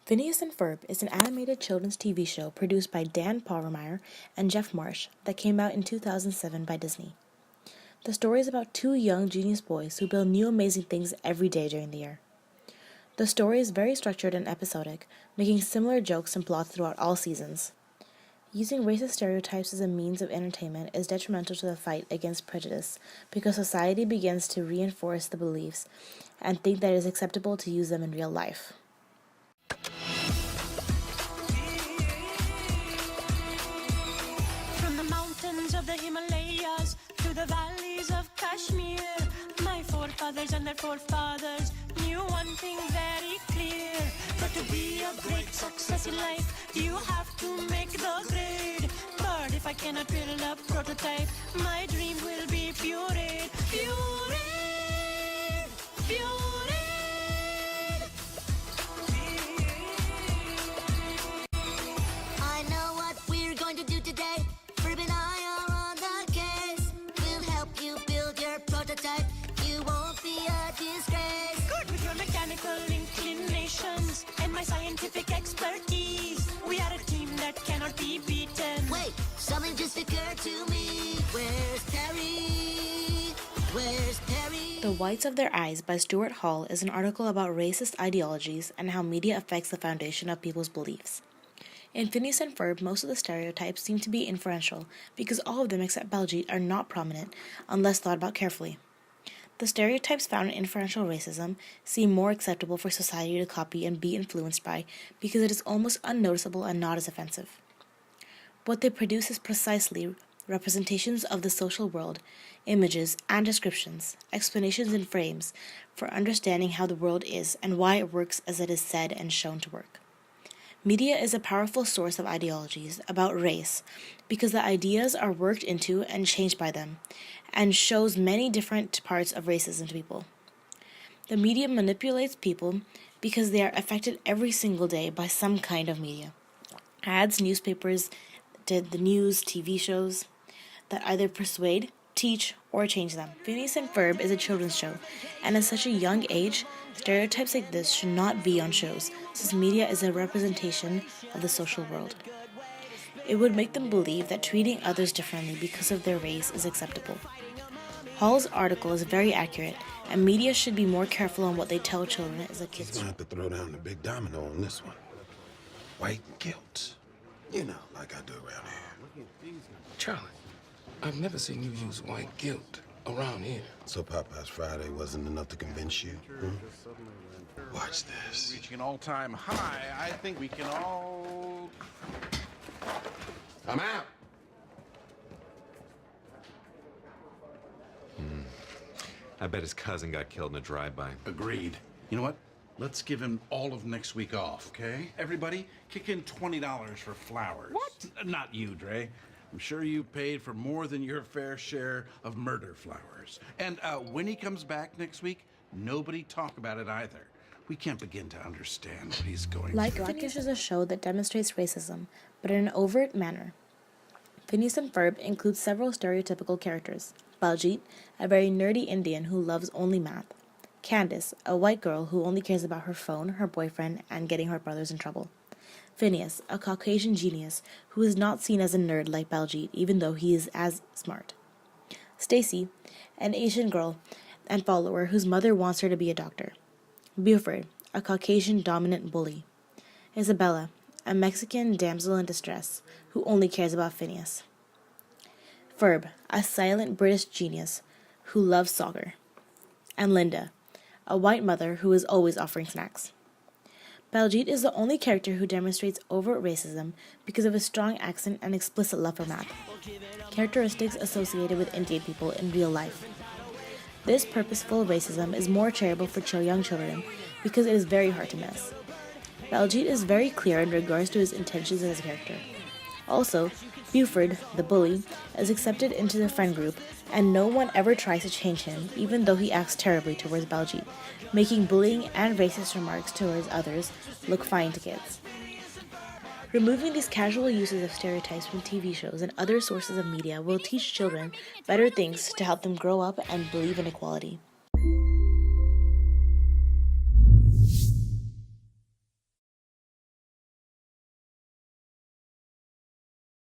Phineas and Ferb is an animated children's TV show produced by Dan Povermeyer and Jeff Marsh that came out in 2007 by Disney. The story is about two young genius boys who build new amazing things every day during the year. The story is very structured and episodic, making similar jokes and plots throughout all seasons. Using racist stereotypes as a means of entertainment is detrimental to the fight against prejudice because society begins to reinforce the beliefs and think that it is acceptable to use them in real life. From the mountains of the Himalayas to the valleys of Kashmir, my forefathers and their forefathers knew one thing very clear. But to be a great success in life, you have to make the grade. But if I cannot build a prototype, my dream will be pureed. Pureed! Pureed! I know what we're going to do today. Ferb and I are on the case. We'll help you build your prototype. You won't be a disgrace. Good with your mechanical inclinations and my scientific expertise. We are a team that cannot be beaten. Wait, something just occurred to me. Where's Terry? Where's Terry? The Whites of Their Eyes by Stuart Hall is an article about racist ideologies and how media affects the foundation of people's beliefs. In Phineas and Ferb, most of the stereotypes seem to be inferential because all of them except Baljeet are not prominent unless thought about carefully. The stereotypes found in inferential racism seem more acceptable for society to copy and be influenced by because it is almost unnoticeable and not as offensive. What they produce is precisely representations of the social world, images and descriptions, explanations and frames for understanding how the world is and why it works as it is said and shown to work. Media is a powerful source of ideologies about race because the ideas are worked into and changed by them and shows many different parts of racism to people. The media manipulates people because they are affected every single day by some kind of media. Ads, newspapers, the news, TV shows that either persuade, teach, or change them. Phineas and Ferb is a children's show, and at such a young age, stereotypes like this should not be on shows, since media is a representation of the social world. It would make them believe that treating others differently because of their race is acceptable. Hall's article is very accurate, and media should be more careful on what they tell children as a kid's He's gonna have to throw down the big domino on this one. White guilt. You know, like I do around here. Charlie, I've never seen you use white guilt around here. So Popeye's Friday wasn't enough to convince you? Watch this. Reaching an all-time high, I think we can all... I'm out. I bet his cousin got killed in a drive-by. Agreed. You know what? Let's give him all of next week off, okay? Everybody, kick in $20 for flowers. What? Not you, Dre. I'm sure you paid for more than your fair share of murder flowers. And when he comes back next week, nobody talk about it either. We can't begin to understand what he's going Like through. Phineas is a show that demonstrates racism, but in an overt manner. Phineas and Ferb includes several stereotypical characters. Baljeet, a very nerdy Indian who loves only math. Candace, a white girl who only cares about her phone, her boyfriend, and getting her brothers in trouble. Phineas, a Caucasian genius who is not seen as a nerd like Baljeet, even though he is as smart. Stacy, an Asian girl and follower whose mother wants her to be a doctor. Buford, a Caucasian dominant bully. Isabella, a Mexican damsel in distress who only cares about Phineas. Ferb, a silent British genius who loves soccer. And Linda, a white mother who is always offering snacks. Baljeet is the only character who demonstrates overt racism because of his strong accent and explicit love for math, characteristics associated with Indian people in real life. This purposeful racism is more charitable for young children because it is very hard to miss. Baljeet is very clear in regards to his intentions as a character. Also, Buford, the bully, is accepted into the friend group, and no one ever tries to change him, even though he acts terribly towards Baljeet, making bullying and racist remarks towards others look fine to kids. Removing these casual uses of stereotypes from TV shows and other sources of media will teach children better things to help them grow up and believe in equality.